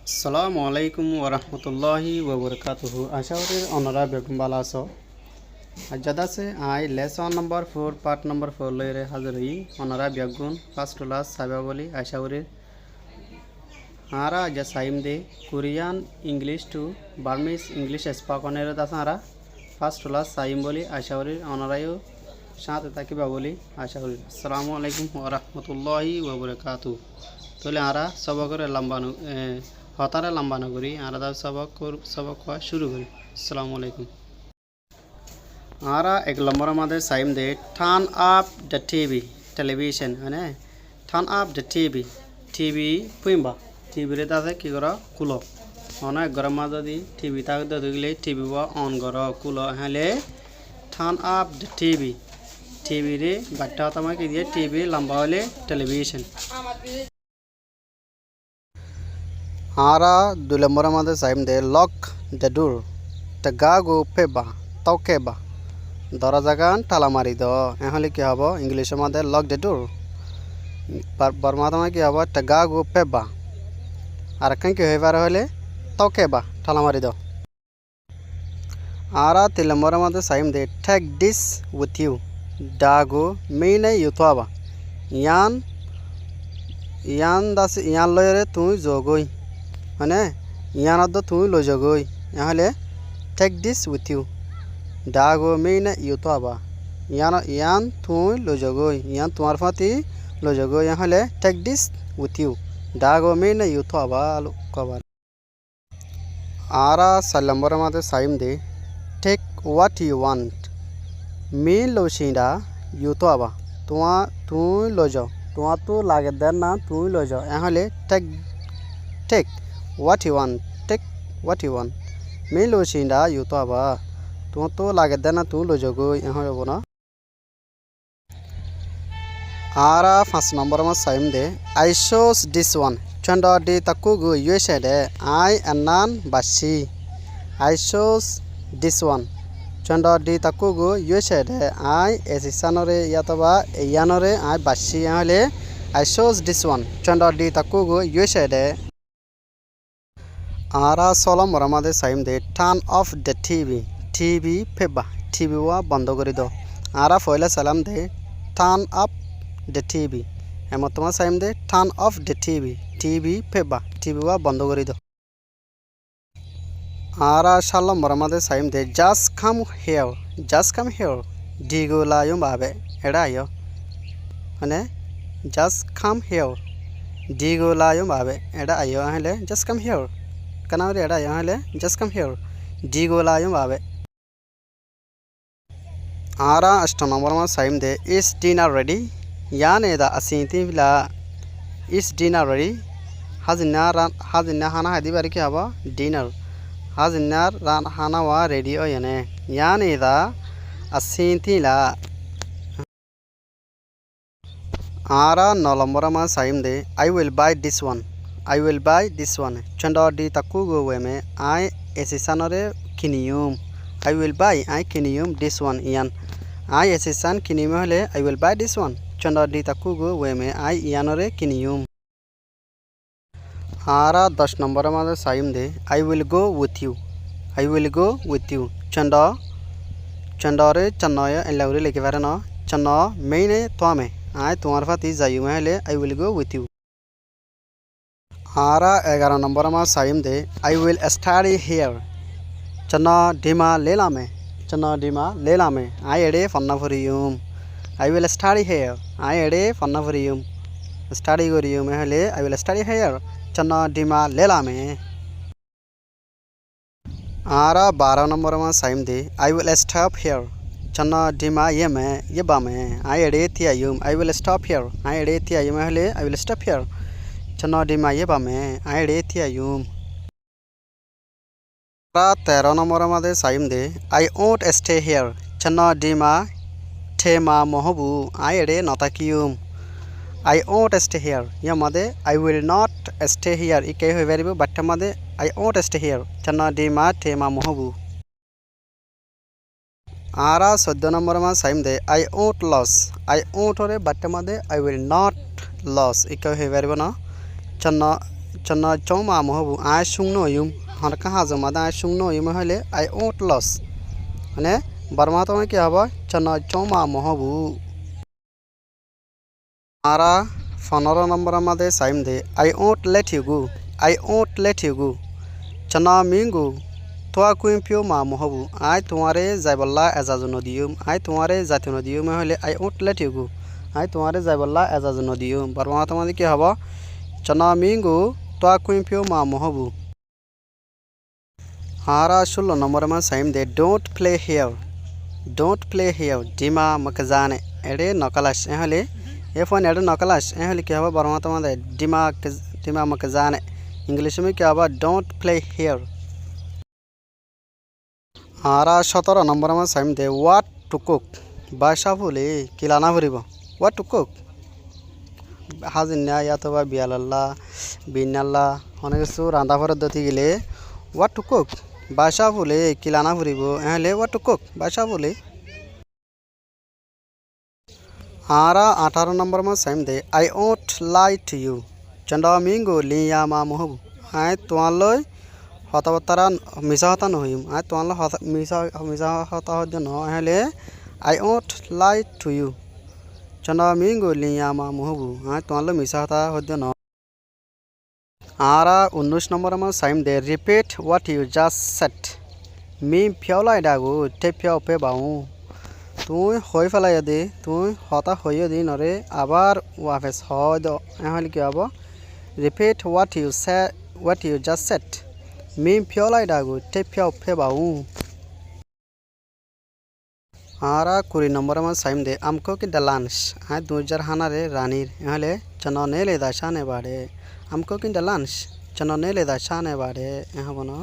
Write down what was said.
আসসালামু আলাইকুম ওরহমতুল্লাহি ওবরকাতুহু আশা করি অনরা বেগম ভালো আছো আজ আছে I lesson number 4 part number 4 লইরে হাজির হই অনরা বেগুন ফার্স্ট ক্লাস সাবা বলি আশা করি আরা আজ সাইম দে Korean English to Burmese English spoken এর দাসারা ফার্স্ট ক্লাস সাইম বলি আশা করি অনরাইও সাথে থাকিবা বলি আশা করি আসসালামু আলাইকুম ওরহমতুল্লাহি ওবরকাতুহু তাহলে আরা সবকরে লম্বানো হতারা লম্বা না করি আলাদা সবক হওয়া শুরু করি আসসালামু আলাইকুম আরা এক নম্বর আমাদের সাইম দে turn up the TV television মানে turn up the TV TV পুইম্বা টিভি রে তাতে কি করা কুলো অনেক গরম মাঝে দি টিভি তাকে দেখলে টিভি অন কর কুলো হলে turn up the TV TV রে বাট্টা তোমাকে দিয়ে টিভি লম্বা হলে টেলিভিশন आरा दुलम्बर मध्य साइम दे लॉक द डोर गागो पेबा तौकेबा दरजा गान ताला मारी दो एहले कि हबो इंग्लिश मध्य लॉक द डोर बर्मा में कि हबो गागो पेबा और कहीं कि होइबार हले तौकेबा ताला मारी दो आरा तिलम्बर मध्य साइम दे टेक दिस विथ यू डागो मेने युतवा यान यान दास यान लयरे तू जोगोई মানে ইয়ানত তুমি লৈ যাগৈ এহলে টেক দিস উইথ ইউ ডাগো মেইনা ইউতো আবা ইয়ান তুমি লৈ যাগৈ ইয়ান তোমার ফাতি লৈ যাগৈ এহলে টেক দিস উইথ ইউ ডাগো মেইনা ইউতো আবা কবার আরা সাল্লাম্বর মাতে সাইম দে take what you want me লৌসিডা ইউতো আবা তুই লৈ যাও তোমার তো লাগে দেন না তুই লৈ যাও এহলে take take what you want take what you want me lo shinda yu to aba to lage dana tu lo jogo ehon hobo na ara first number ma saim de I shows this one chanda de takugo USA de I anan bashi I shows this one chanda de takugo USA de I esisanore yataba yanore I bashi hale I shows this one chanda de takugo USA de आरा सोलम मरामादे साइम दे turn off the TV फेबा TV वा बंद करी दो आरा फयला सालाम दे टर्न अप द टीवी हेमतमा साइम दे टर्न ऑफ द टीवी फेबा टीवी वा बंद करी दो आरा शालम मरामादे साइम दे जस्ट कम हियर डिगो लायो बाबे एडा आयो माने जस्ट कम हियर डिगो लायो बाबे एडा आयो हले जस्ट कम हियर कनावरी एडा यहाँ जस्ट कम हियर डिगोला बाबे आरा अष्ट नंबर में साइम दे इस डिनर रेडी यान एदा असीती बिला इस डिनर रेडी हाजिना हाना हादी बारी की हबा डिनर हाजिना रान हाना वा रेडी ओ याने यान एदा असीती ला आरा नौ नंबर में साइम दे I will buy this one चंदा डी ताकुगो वेमे आई एसिसानरे किनियम आई विल बाय आई किनियम दिस वन यान आई एसिसान किनियम हले I will buy this one चंदा डी ताकुगो वेमे आई यानरे किनियम आरा 10 नंबर में साइम दे I will go with you चंदा रे चन्नय एलाउरे लेके बारे न चन्ना मेने तोमे आई तुम्हार फाती जायु हले I will go with you आरा 11 नंबर में साइम दे आई विल स्टडी हियर चन्ना डिमा लेला में आई एडे फन्ना फरियुम आई विल स्टडी हियर आई एडे फन्ना फरियुम स्टडी करियुम हले आई विल स्टडी हियर चन्ना डिमा लेला में आरा 12 नंबर में साइम दे आई विल स्टॉप हियर चन्ना डिमा ये बा में आई एडे थियायुम आई विल स्टॉप हियर आई एडे थियायुम हले आई विल स्टॉप हियर चन्ना डिमा ये बामे आइडे थियायुम 13 नंबर में साइम दे आई वोंट स्टे हियर चन्ना डिमा थेमा मोहबू आइडे नताकियुम आई वोंट स्टे हियर या मदे I will not stay here इके होय बारिबो बाट्टा मदे आई वोंट स्टे हियर चन्ना डिमा थेमा मोहबू आरा 14 नंबर में साइम दे आई वोंट रे बाट्टा मदे आई विल नॉट लॉस इके होय बारिबो ना चन्ना chana choma mohabu I sung no yum harka hazo mada I sung no yum hole I won't lose মানে বারমা তোমার কি হবে chana choma mohabu আরা 15 নম্বর আমাদের সাইম দে I won't let you go I won't let you go chana mingo তোয়া কুইম পিও মা মহবু I তোমারে যাইবল্লা এজাজুন দিউম I তোমারে জাতিন দিউম হলে I won't let you go I তোমারে যাইবল্লা এজাজুন দিউম বারমা তোমাদের কি হবে chana mingo তোয়া কুইম পিও মা মহবু আরা 16 নম্বর মা সাইম দে don't play here ডিমা মকজানে এডে নকলাস হলে এ ফোন এডে নকলাস হলে কি হবে বারমা তোমাদের ডিমা মকজানে ইংলিশ में क्या হবে don't play here आरा 17 নম্বর में साइम दे what to cook बासा भूले किलाना भरिब what to cook हाजिन्या या तो बियालल्ला बिनाल्ला অনেক কিছু রান্না করে দিতে গেলে what to cook বাসা ভুলে কিলানা ভরিব এহলে what to cook বাসা ভুলে आरा 18 নম্বর में साइम दे I won't lie to you चंदा मिंगो लिया मा मोहब आय তোমালৈ হতাবতারা মিছা হতা নহইম আই তোমালৈ মিছা হতা হদ ন হলে I won't lie to you চন্ডা মিঙ্গো লিয়া মা মোহবু আই তোমালৈ মিছা হতা হদ ন আরা 19 নম্বর আমার সাইম দে repeat what you just said মি ফিয়ালাই দাগো তে ফিয়াও পে বাউ তুই হই ফেলাই দে তুই হতা হইও দি নরে আবার ওয়াফেস হদ হলে কি হবো repeat what you just said মি ফিয়ালাই দাগো তে ফিয়াও পে বাউ आरा 20 নম্বর আমার সাইম দে আমকো কি ডালান্স আই 2000 হানারে রানীর হলে চননে লে দাশানে বাড়ে আমকো কি ডালান্স চননে লে দাশানে বাড়ে হবো না